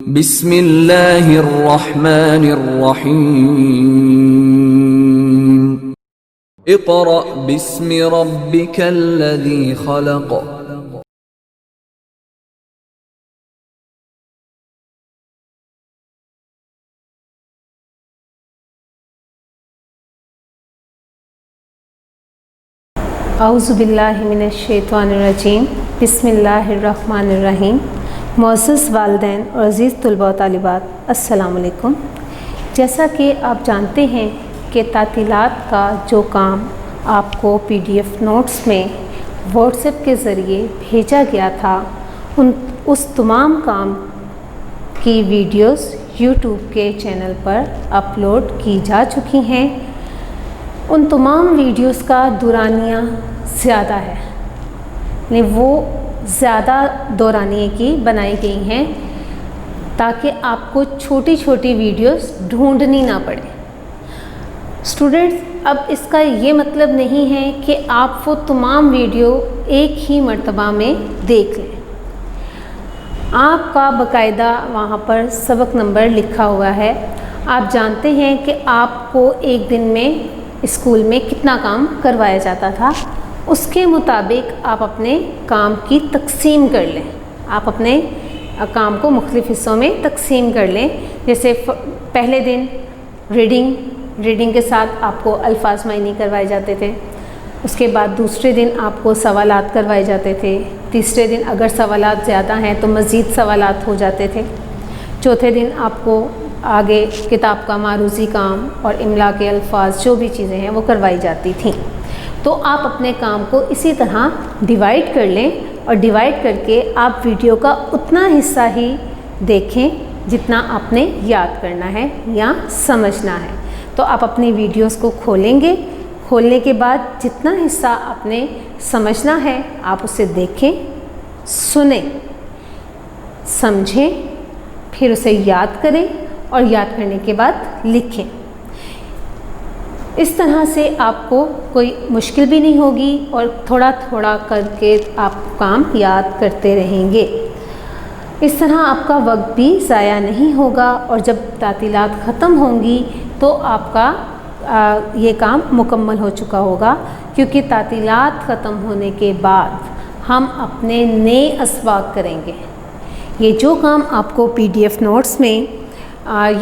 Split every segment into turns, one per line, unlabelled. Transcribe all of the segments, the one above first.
बिस्मिल्लाहिर्रहमानिर्रहीम। इक़रा बिस्मि रब्बिकल्लज़ी खलक़।
औज़ुबिल्लाहि मिनश्शैतानिर्रजीम। बिस्मिल्लाहिर्रहमानिर्रहीम। मुअज़्ज़ज़ वालिदैन और अज़ीज़ तलबा व तालिबात, अस्सलामु अलैकुम। जैसा कि आप जानते हैं कि तातीलात का जो काम आपको PDF नोट्स में व्हाट्सएप के ज़रिए भेजा गया था, उस तमाम काम की वीडियोस YouTube के चैनल पर अपलोड की जा चुकी हैं। उन तमाम वीडियोस का दुरानिया ज़्यादा है, यानी वो ज़्यादा दौरानिए की बनाई गई हैं ताकि आपको छोटी छोटी वीडियोस ढूंढनी ना पड़े। स्टूडेंट्स, अब इसका ये मतलब नहीं है कि आप वो तमाम वीडियो एक ही मर्तबा में देख लें। आपका बाकायदा वहाँ पर सबक नंबर लिखा हुआ है। आप जानते हैं कि आपको एक दिन में स्कूल में कितना काम करवाया जाता था, उसके मुताबिक आप अपने काम की तकसीम कर लें। आप अपने काम को मुख्तलिफ़ हिस्सों में तकसीम कर लें। जैसे पहले दिन रीडिंग के साथ आपको अल्फाज मायनी करवाए जाते थे। उसके बाद दूसरे दिन आपको सवालात करवाए जाते थे। तीसरे दिन अगर सवालात ज़्यादा हैं तो मज़ीद सवालात हो जाते थे। चौथे दिन आपको आगे किताब का मारूज़ी काम और इमला के अल्फाज जो भी चीज़ें हैं वो करवाई जाती थी। तो आप अपने काम को इसी तरह डिवाइड कर लें और डिवाइड करके आप वीडियो का उतना हिस्सा ही देखें जितना आपने याद करना है या समझना है। तो आप अपनी वीडियोस को खोलने के बाद जितना हिस्सा आपने समझना है आप उसे देखें, सुनें, समझें, फिर उसे याद करें और याद करने के बाद लिखें। इस तरह से आपको कोई मुश्किल भी नहीं होगी और थोड़ा थोड़ा करके आप काम याद करते रहेंगे। इस तरह आपका वक्त भी ज़ाया नहीं होगा और जब तातीलात ख़त्म होंगी तो आपका ये काम मुकम्मल हो चुका होगा, क्योंकि तातीलात ख़त्म होने के बाद हम अपने नए असबाक करेंगे। ये जो काम आपको PDF नोट्स में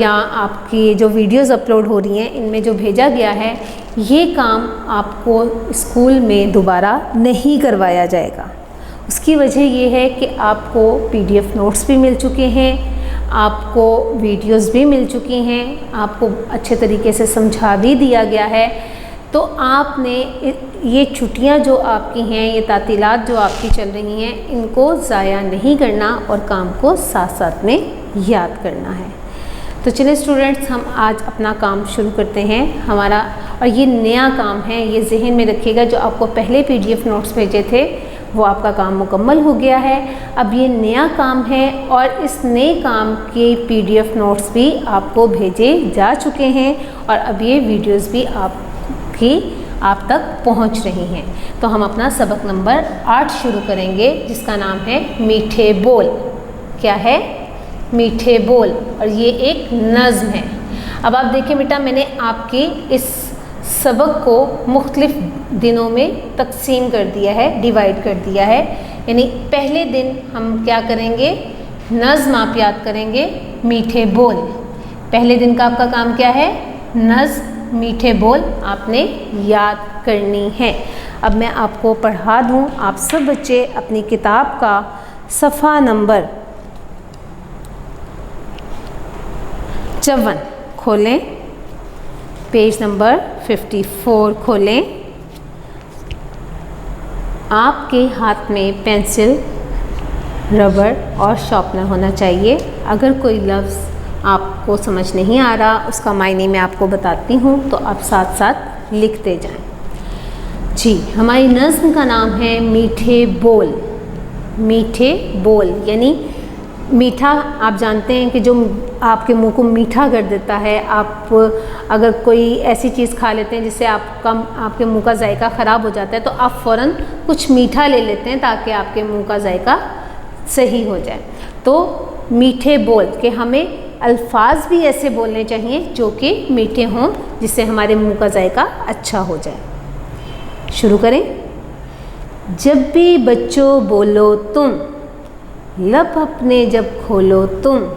या आपकी जो वीडियोस अपलोड हो रही हैं इनमें जो भेजा गया है, ये काम आपको स्कूल में दोबारा नहीं करवाया जाएगा। उसकी वजह ये है कि आपको PDF नोट्स भी मिल चुके हैं, आपको वीडियोस भी मिल चुकी हैं, आपको अच्छे तरीके से समझा भी दिया गया है। तो आपने ये छुट्टियां जो आपकी हैं, ये तातीलात जो आपकी चल रही हैं, इनको ज़ाया नहीं करना और काम को साथ साथ में याद करना है। तो चलिए स्टूडेंट्स, हम आज अपना काम शुरू करते हैं। हमारा और ये नया काम है, ये जहन में रखिएगा। जो आपको पहले PDF नोट्स भेजे थे वो आपका काम मुकम्मल हो गया है। अब ये नया काम है और इस नए काम के PDF नोट्स भी आपको भेजे जा चुके हैं और अब ये वीडियोस भी आप तक पहुंच रही हैं। तो हम अपना सबक नंबर 8 शुरू करेंगे, जिसका नाम है मीठे बोल। क्या है? मीठे बोल। और ये एक नज़्म है। अब आप देखिए बेटा, मैंने आपके इस सबक को मुख्तलिफ दिनों में तकसीम कर दिया है, डिवाइड कर दिया है। यानी पहले दिन हम क्या करेंगे? नज़्म आप याद करेंगे, मीठे बोल। पहले दिन का आपका काम क्या है? नज़्म मीठे बोल आपने याद करनी है। अब मैं आपको पढ़ा दूँ। आप सब बच्चे अपनी किताब का सफ़ा नंबर 54 खोलें, पेज नंबर 54 खोलें। आपके हाथ में पेंसिल, रबड़ और शार्पनर होना चाहिए। अगर कोई लफ्ज़ आपको समझ नहीं आ रहा, उसका मायने मैं आपको बताती हूँ, तो आप साथ साथ लिखते जाएं। जी, हमारी नज़्म का नाम है मीठे बोल। मीठे बोल यानी मीठा। आप जानते हैं कि जो आपके मुंह को मीठा कर देता है, आप अगर कोई ऐसी चीज़ खा लेते हैं जिससे आपके मुंह का जायका ख़राब हो जाता है, तो आप फ़ौरन कुछ मीठा ले लेते हैं ताकि आपके मुंह का जायका सही हो जाए। तो मीठे बोल, कि हमें अल्फाज भी ऐसे बोलने चाहिए जो कि मीठे हों, जिससे हमारे मुंह का जायका अच्छा हो जाए। शुरू करें। जब भी बच्चों बोलो तुम, लब अपने जब खोलो तुम,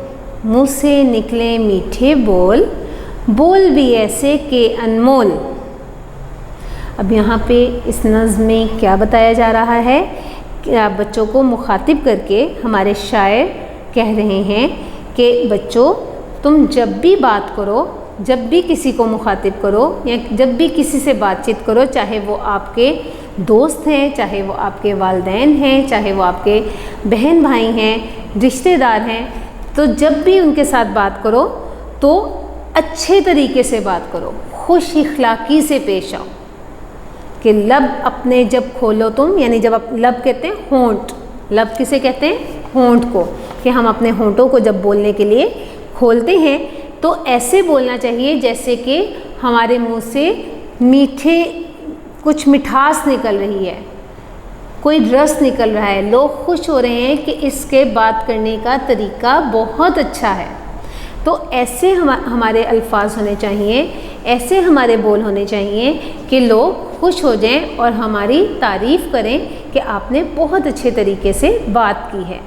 मुँह से निकले मीठे बोल, बोल भी ऐसे के अनमोल। अब यहाँ पे इस नज़्म में क्या बताया जा रहा है कि आप बच्चों को मुखातिब करके हमारे शायर कह रहे हैं कि बच्चों तुम जब भी बात करो, जब भी किसी को मुखातिब करो या जब भी किसी से बातचीत करो, चाहे वो आपके दोस्त हैं, चाहे वो आपके वालिदैन हैं, चाहे वो आपके बहन भाई हैं, रिश्तेदार हैं, तो जब भी उनके साथ बात करो तो अच्छे तरीके से बात करो, खुश इखलाकी से पेश आओ। कि लब अपने जब खोलो तुम, यानी जब आप लब कहते हैं होंठ, लब किसे कहते हैं? होंठ को, कि हम अपने होंठों को जब बोलने के लिए खोलते हैं तो ऐसे बोलना चाहिए जैसे कि हमारे मुंह से मीठे कुछ मिठास निकल रही है, कोई रस निकल रहा है, लोग खुश हो रहे हैं कि इसके बात करने का तरीका बहुत अच्छा है। तो ऐसे हमारे अल्फाज होने चाहिए, ऐसे हमारे बोल होने चाहिए कि लोग खुश हो जाएं और हमारी तारीफ़ करें कि आपने बहुत अच्छे तरीके से बात की है।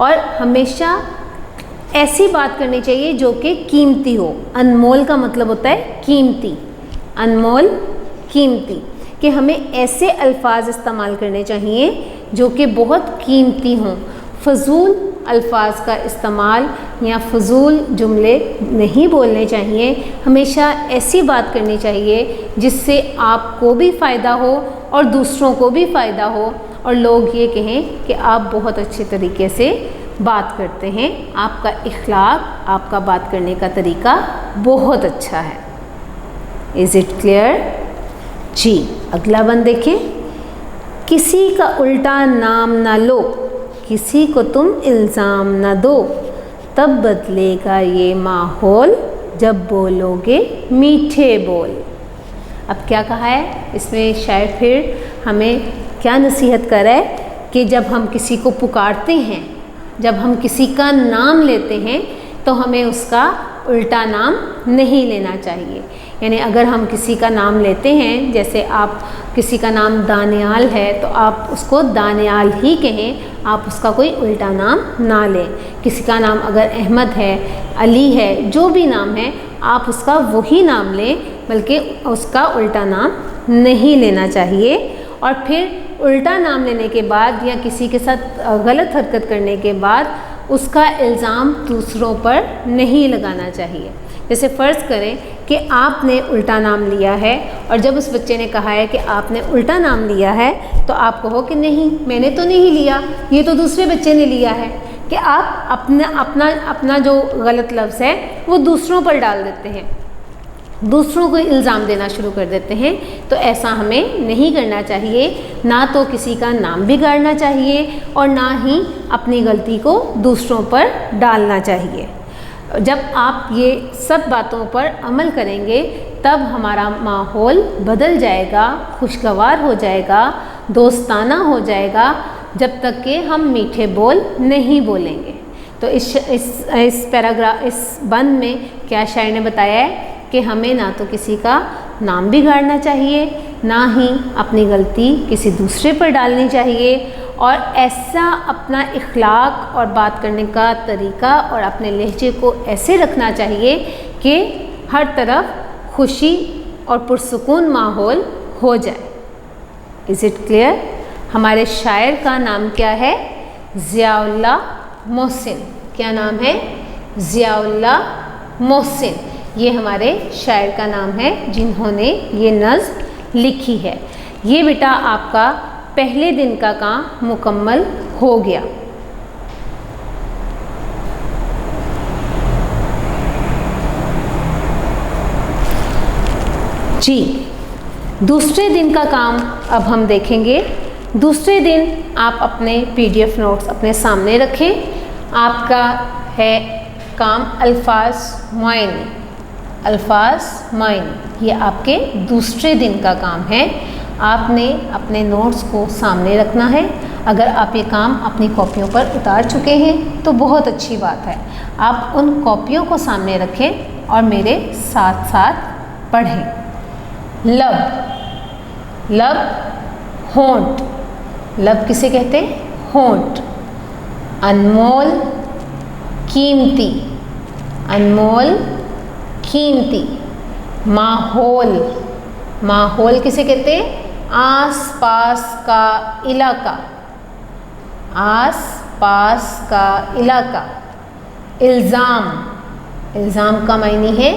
और हमेशा ऐसी बात करनी चाहिए जो कि कीमती हो। अनमोल का मतलब होता है कीमती, अनमोल कीमती, कि हमें ऐसे अल्फाज इस्तेमाल करने चाहिए जो कि बहुत कीमती हों। फ़ज़ूल अल्फाज का इस्तेमाल या फ़ज़ूल जुमले नहीं बोलने चाहिए। हमेशा ऐसी बात करनी चाहिए जिससे आपको भी फ़ायदा हो और दूसरों को भी फ़ायदा हो और लोग ये कहें कि आप बहुत अच्छे तरीके से बात करते हैं, आपका इखलाक, आपका बात करने का तरीका बहुत अच्छा है। Is it clear? जी, अगला बंद देखें। किसी का उल्टा नाम ना लो, किसी को तुम इल्ज़ाम न दो, तब बदलेगा ये माहौल, जब बोलोगे मीठे बोल। अब क्या कहा है इसमें शायद, फिर हमें क्या नसीहत कर रहा है कि जब हम किसी को पुकारते हैं, जब हम किसी का नाम लेते हैं तो हमें उसका उल्टा नाम नहीं लेना चाहिए। यानी अगर हम किसी का नाम लेते हैं, जैसे आप किसी का नाम दानियाल है तो आप उसको दानियाल ही कहें, आप उसका कोई उल्टा नाम ना लें। किसी का नाम अगर अहमद है, अली है, जो भी नाम है आप उसका वही नाम लें, बल्कि उसका उल्टा नाम नहीं लेना चाहिए। और फिर उल्टा नाम लेने के बाद या किसी के साथ गलत हरकत करने के बाद उसका इल्ज़ाम दूसरों पर नहीं लगाना चाहिए। जैसे फ़र्ज़ करें कि आपने उल्टा नाम लिया है और जब उस बच्चे ने कहा है कि आपने उल्टा नाम लिया है तो आप कहो कि नहीं, मैंने तो नहीं लिया, ये तो दूसरे बच्चे ने लिया है। कि आप अपना जो गलत लफ्ज़ है वो दूसरों पर डाल देते हैं, दूसरों को इल्ज़ाम देना शुरू कर देते हैं। तो ऐसा हमें नहीं करना चाहिए, ना तो किसी का नाम बिगाड़ना चाहिए और ना ही अपनी गलती को दूसरों पर डालना चाहिए। जब आप ये सब बातों पर अमल करेंगे तब हमारा माहौल बदल जाएगा, खुशगवार हो जाएगा, दोस्ताना हो जाएगा, जब तक कि हम मीठे बोल नहीं बोलेंगे। तो इस पैराग्राफ, इस बंद में क्या शायर ने बताया है कि हमें ना तो किसी का नाम बिगाड़ना चाहिए, ना ही अपनी गलती किसी दूसरे पर डालनी चाहिए, और ऐसा अपना इखलाक और बात करने का तरीका और अपने लहजे को ऐसे रखना चाहिए कि हर तरफ खुशी और पुरसुकून माहौल हो जाए। Is it clear? हमारे शायर का नाम क्या है? ज़ियाउल्लाह मोहसिन। क्या नाम है? ज़ियाउल्लाह मोहसिन। ये हमारे शायर का नाम है जिन्होंने ये नज़्म लिखी है। ये बेटा आपका पहले दिन का काम मुकम्मल हो गया। जी, दूसरे दिन का काम अब हम देखेंगे। दूसरे दिन आप अपने PDF नोट्स अपने सामने रखें। आपका है काम अल्फाज मुआयने, अल्फाज मुआयने, ये आपके दूसरे दिन का काम है। आपने अपने नोट्स को सामने रखना है। अगर आप ये काम अपनी कॉपियों पर उतार चुके हैं तो बहुत अच्छी बात है। आप उन कॉपियों को सामने रखें और मेरे साथ साथ पढ़ें। लब, लब होंठ, लब किसे कहते हैं? होंठ। अनमोल, कीमती, अनमोल कीमती। माहौल, माहौल किसे कहते हैं? आस पास का इलाका, आस पास का इलाका। इल्ज़ाम, इल्ज़ाम का मायने है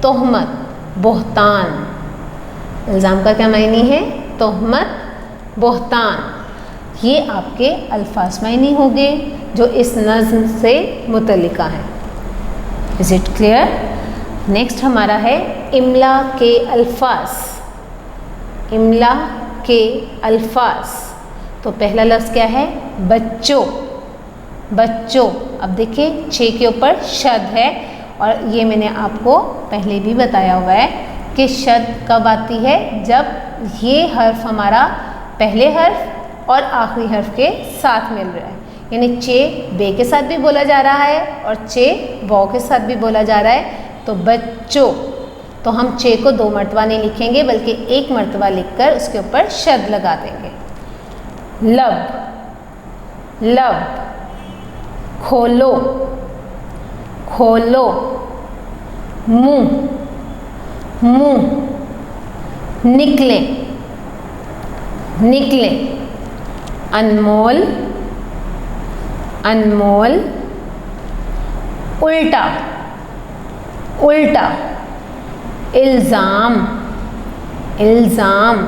तोहमत, बोहतान। इल्ज़ाम का क्या मायने है? तोहमत, बोहतान। ये आपके अल्फाज मायने हो गए जो इस नज़्म से मुतल्लिका हैं। Is it clear? नेक्स्ट हमारा है इमला के अल्फाज। इमला के अल्फाज, तो पहला लफ्ज़ क्या है? बच्चों, बच्चों। अब देखिए छे के ऊपर शद है और ये मैंने आपको पहले भी बताया हुआ है कि शद कब आती है? जब ये हर्फ हमारा पहले हर्फ और आखिरी हर्फ के साथ मिल रहा है, यानी चे बे के साथ भी बोला जा रहा है और चे वौ के साथ भी बोला जा रहा है। तो बच्चों, तो हम चे को 2 मरतबा नहीं लिखेंगे बल्कि 1 मरतबा लिखकर उसके ऊपर शद लगा देंगे। लब, लब। खोलो, खोलो। मुंह, मुंह। निकले, निकले। अनमोल, अनमोल। उल्टा, उल्टा। इल्ज़ाम, इल्ज़ाम।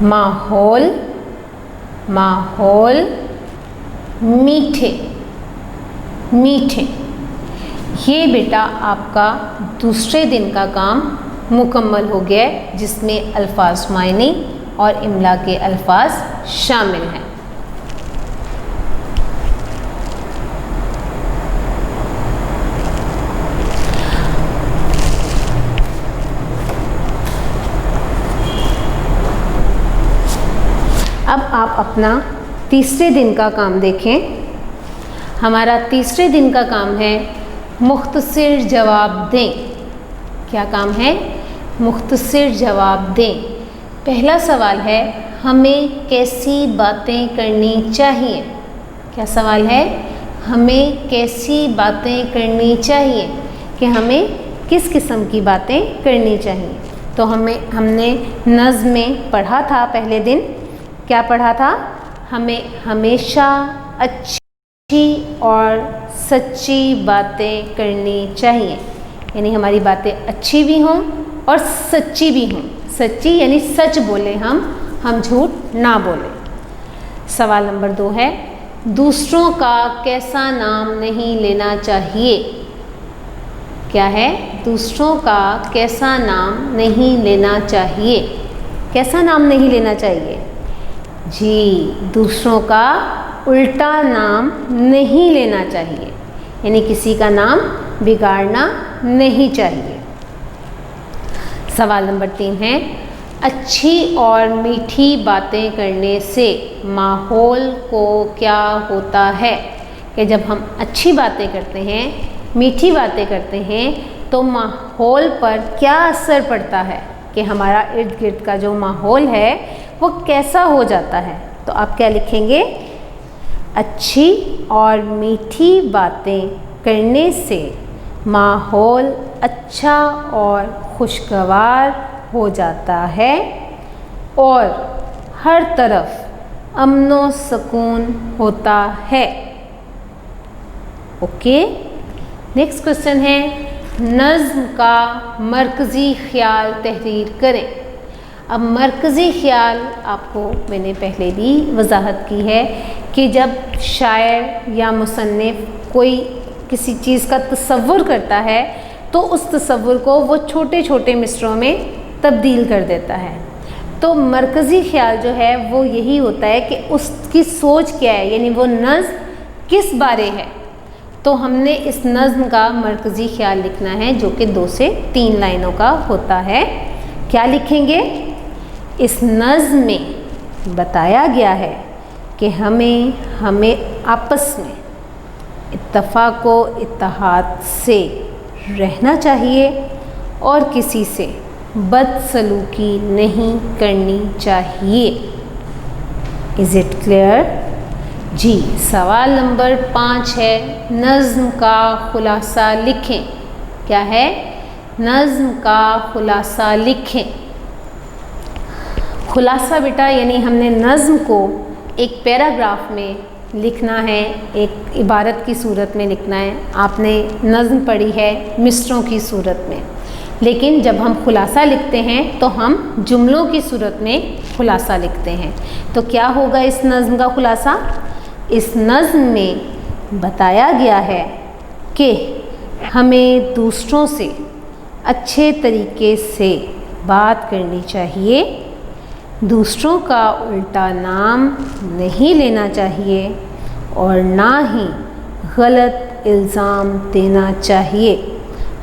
माहौल, माहौल। मीठे, मीठे। ये बेटा आपका दूसरे दिन का काम मुकम्मल हो गया है, जिसमें अल्फाज मायने और इमला के अल्फाज शामिल हैं। अब आप अपना तीसरे दिन का काम देखें। हमारा तीसरे दिन का काम है मुख्तसर जवाब दें। क्या काम है? मुख्तसर जवाब दें। पहला सवाल है हमें कैसी बातें करनी चाहिए? क्या सवाल है? हमें कैसी बातें करनी चाहिए, कि हमें किस किस्म की बातें करनी चाहिए। तो हमने नज़्म में पढ़ा था पहले दिन। क्या पढ़ा था? हमें हमेशा अच्छी और सच्ची बातें करनी चाहिए, यानी हमारी बातें अच्छी भी हों और सच्ची भी हों। सच्ची यानी सच बोले हम झूठ ना बोले। सवाल नंबर 2 है दूसरों का कैसा नाम नहीं लेना चाहिए? क्या है? दूसरों का कैसा नाम नहीं लेना चाहिए। कैसा नाम नहीं लेना चाहिए? जी, दूसरों का उल्टा नाम नहीं लेना चाहिए, यानी किसी का नाम बिगाड़ना नहीं चाहिए। सवाल नंबर 3 है अच्छी और मीठी बातें करने से माहौल को क्या होता है? कि जब हम अच्छी बातें करते हैं, मीठी बातें करते हैं, तो माहौल पर क्या असर पड़ता है, कि हमारा इर्द गिर्द का जो माहौल है वो कैसा हो जाता है। तो आप क्या लिखेंगे? अच्छी और मीठी बातें करने से माहौल अच्छा और खुशगवार हो जाता है और हर तरफ अमन व सुकून होता है। ओके, नेक्स्ट क्वेश्चन है नज़्म का मरकज़ी ख्याल तहरीर करें। अब मरकज़ी ख्याल आपको मैंने पहले भी वजाहत की है कि जब शायर या मुसन्निफ़ कोई किसी चीज़ का तसव्वुर करता है तो उस तसव्वुर को वो छोटे छोटे मिसरों में तब्दील कर देता है। तो मरकज़ी ख्याल जो है वो यही होता है कि उसकी सोच क्या है, यानी वो नज़्म किस बारे है। तो हमने इस नज़्म का मरकज़ी ख्याल लिखना है जो कि 2 से 3 लाइनों का होता है। क्या लिखेंगे? इस नज़्म में बताया गया है कि हमें आपस में, इत्तफ़ाक़ व इत्तेहाद से रहना चाहिए और किसी से बदसलूकी नहीं करनी चाहिए। Is it clear? जी। सवाल नंबर 5 है, नज़्म का खुलासा लिखें। क्या है? नज़्म का खुलासा लिखें। खुलासा बेटा यानी हमने नज़्म को एक पैराग्राफ में लिखना है, एक इबारत की सूरत में लिखना है। आपने नज़्म पढ़ी है मिसरों की सूरत में, लेकिन जब हम खुलासा लिखते हैं तो हम जुमलों की सूरत में खुलासा लिखते हैं। तो क्या होगा इस नज़्म का खुलासा? इस नज़्म में बताया गया है कि हमें दूसरों से अच्छे तरीके से बात करनी चाहिए, दूसरों का उल्टा नाम नहीं लेना चाहिए और ना ही गलत इल्ज़ाम देना चाहिए।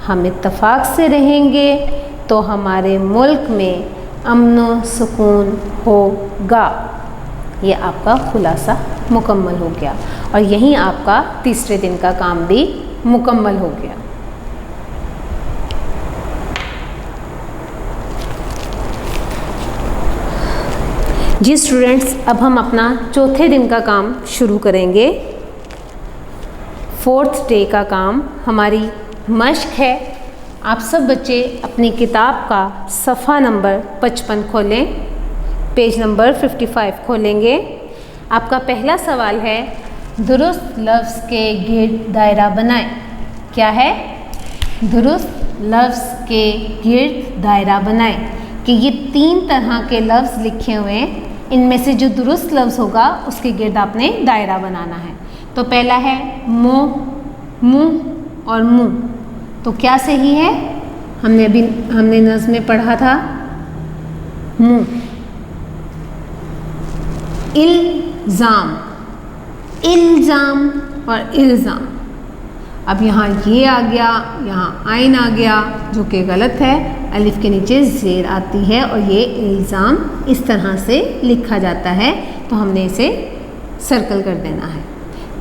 हम इत्तेफाक से रहेंगे तो हमारे मुल्क में अमन व सुकून होगा। ये आपका खुलासा मुकम्मल हो गया और यहीं आपका तीसरे दिन का काम भी मुकम्मल हो गया। जी स्टूडेंट्स, अब हम अपना चौथे दिन का काम शुरू करेंगे। 4th डे का काम हमारी मश्क है। आप सब बच्चे अपनी किताब का सफ़ा नंबर 55 खोलें, पेज नंबर 55 खोलेंगे। आपका पहला सवाल है, दुरुस्त लफ्ज़ के गिर्द दायरा बनाएं। क्या है? दुरुस्त लफ्ज़ के गिर्द दायरा बनाएं कि ये 3 तरह के लफ्ज़ लिखे हुए हैं, इनमें से जो दुरुस्त लफ्ज़ होगा उसके गिर्द आपने दायरा बनाना है। तो पहला है मुँह, मुँह और मुँह। तो क्या सही है? हमने नज़्म में पढ़ा था मुँह। इल्ज़ाम, इल्ज़ाम और इल्ज़ाम। अब यहाँ ये आ गया, यहाँ आइन आ गया, जो कि गलत है। अलिफ के नीचे ज़ेर आती है और ये इल्ज़ाम इस तरह से लिखा जाता है, तो हमने इसे सर्कल कर देना है।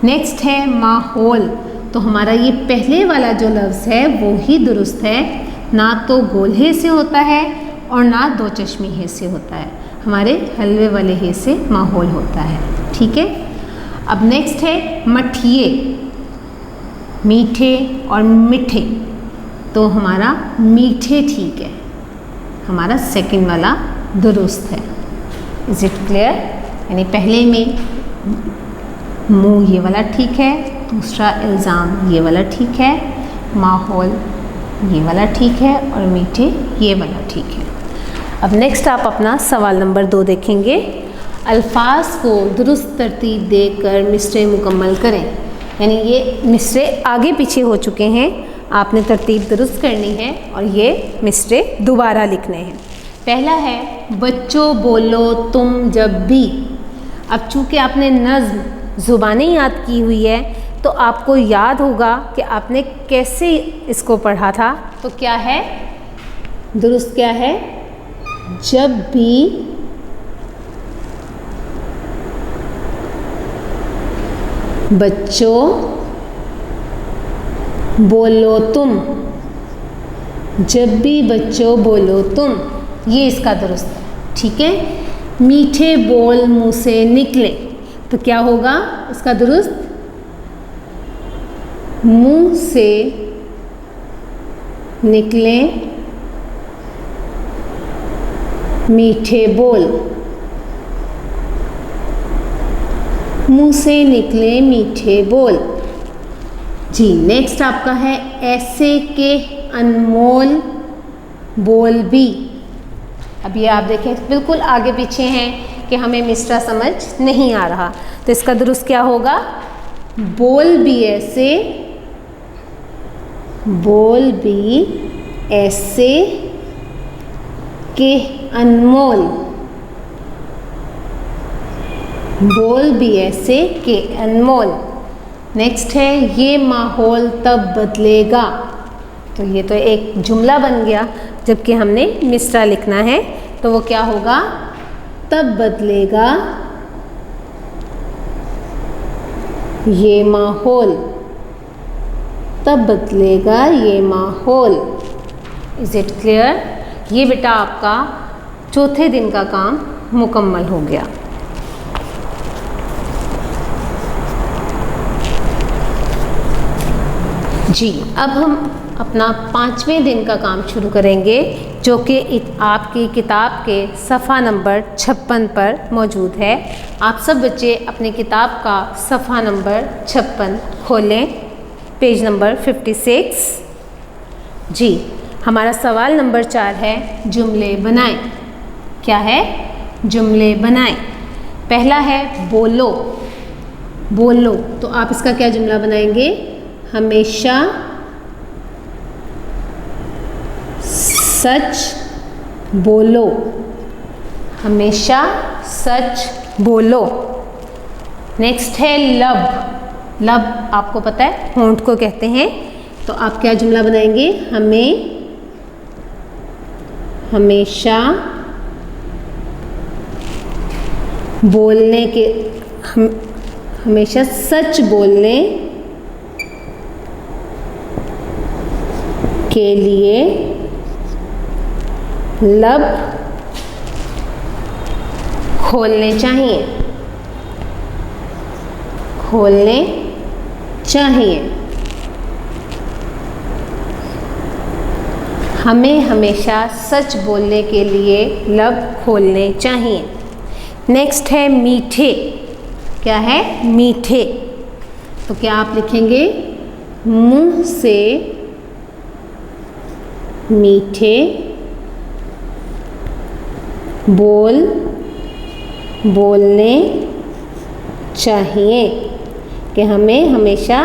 नेक्स्ट है माहौल। तो हमारा ये पहले वाला जो लफ्ज़ है वो ही दुरुस्त है, ना तो गोल हे से होता है और ना दो चश्मी हे से होता है। हमारे हलवे वाले हे से माहौल होता है। ठीक है। अब नेक्स्ट है मठिए, मीठे और मिठे। तो हमारा मीठे ठीक है, हमारा सेकंड वाला दुरुस्त है। Is it clear? यानी पहले में मुँह ये वाला ठीक है, दूसरा इल्ज़ाम ये वाला ठीक है, माहौल ये वाला ठीक है और मीठे ये वाला ठीक है। अब नेक्स्ट आप अपना सवाल नंबर 2 देखेंगे। अल्फाज को दुरुस्त तरतीब देकर मिसरे मुकम्मल करें। यानी ये मिसरे आगे पीछे हो चुके हैं, आपने तरतीब दुरुस्त करनी है और ये मिसरे दोबारा लिखने हैं। पहला है बच्चों बोलो तुम जब भी। अब चूँकि आपने नज़्म ज़ुबानी याद की हुई है तो आपको याद होगा कि आपने कैसे इसको पढ़ा था। तो क्या है दुरुस्त? क्या है? जब भी बच्चों बोलो तुम, जब भी बच्चों बोलो तुम, ये इसका दुरुस्त है। ठीक है। मीठे बोल मुँह से निकले, तो क्या होगा इसका दुरुस्त? मुँह से निकले मीठे बोल, मुँह से निकले मीठे बोल। जी। नेक्स्ट आपका है ऐसे के अनमोल बोल भी। अब ये आप देखें बिल्कुल आगे पीछे हैं कि हमें मिसरा समझ नहीं आ रहा, तो इसका दुरुस्त क्या होगा? बोल भी ऐसे, बोल भी ऐसे के अनमोल, बोल भी ऐसे के अनमोल। नेक्स्ट है ये माहौल तब बदलेगा। तो ये तो एक जुमला बन गया, जबकि हमने मिसरा लिखना है, तो वो क्या होगा? तब बदलेगा ये माहौल। तब बदलेगा ये माहौल। Is it clear? ये बेटा आपका चौथे दिन का काम मुकम्मल हो गया। जी, अब हम अपना 5वें दिन का काम शुरू करेंगे, जो कि आपकी किताब के सफ़ा नंबर 56 पर मौजूद है। आप सब बच्चे अपनी किताब का सफ़ा नंबर 56 खोलें, पेज नंबर 56। जी, हमारा सवाल नंबर 4 है, जुमले बनाएं। क्या है? जुमले बनाएं। पहला है बोलो। बोलो, तो आप इसका क्या जुमला बनाएंगे? हमेशा सच बोलो। हमेशा सच बोलो। नेक्स्ट है लब। लब आपको पता है होंठ को कहते हैं, तो आप क्या जुमला बनाएंगे? हमेशा बोलने के हमेशा सच बोलने के लिए लब खोलने चाहिए। खोलने चाहिए। हमें हमेशा सच बोलने के लिए लब खोलने चाहिए। नेक्स्ट है मीठे। क्या है? मीठे। तो क्या आप लिखेंगे? मुंह से मीठे बोलने चाहिए, कि हमें हमेशा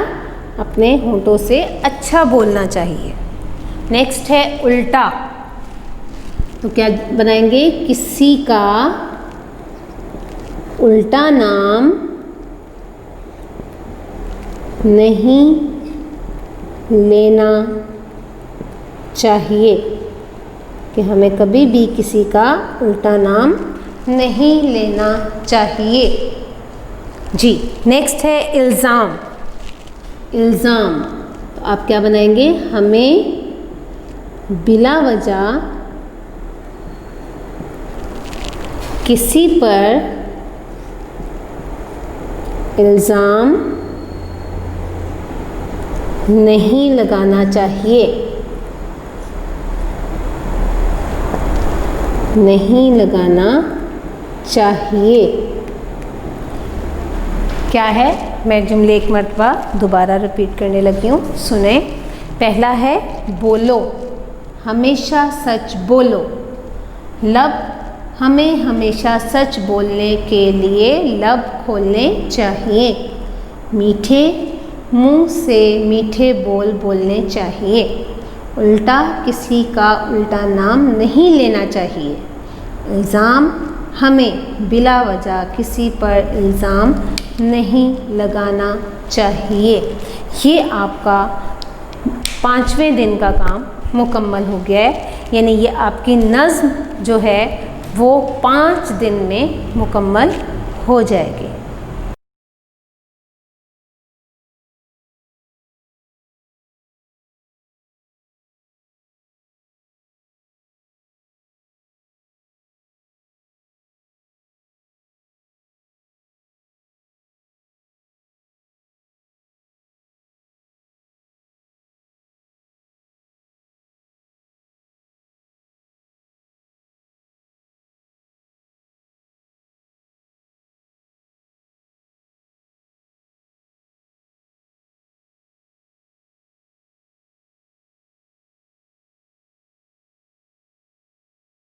अपने होंठों से अच्छा बोलना चाहिए। नेक्स्ट है उल्टा। तो क्या बनाएंगे? किसी का उल्टा नाम नहीं लेना चाहिए, कि हमें कभी भी किसी का उल्टा नाम नहीं लेना चाहिए। जी, नेक्स्ट है इल्ज़ाम। इल्ज़ाम, तो आप क्या बनाएंगे? हमें बिला वजह किसी पर इल्ज़ाम नहीं लगाना चाहिए। नहीं लगाना चाहिए। क्या है? मैं जुमले एक मरतबा दोबारा रिपीट करने लगी हूँ, सुने। पहला है बोलो। हमेशा सच बोलो। लब, हमें हमेशा सच बोलने के लिए लब खोलने चाहिए। मीठे, मुंह से मीठे बोल बोलने चाहिए। उल्टा, किसी का उल्टा नाम नहीं लेना चाहिए। इल्ज़ाम, हमें बिला वजह किसी पर इल्ज़ाम नहीं लगाना चाहिए। ये आपका 5वें दिन का काम मुकम्मल हो गया है, यानी ये आपकी नज़्म जो है वो 5 दिन में मुकम्मल हो जाएगी।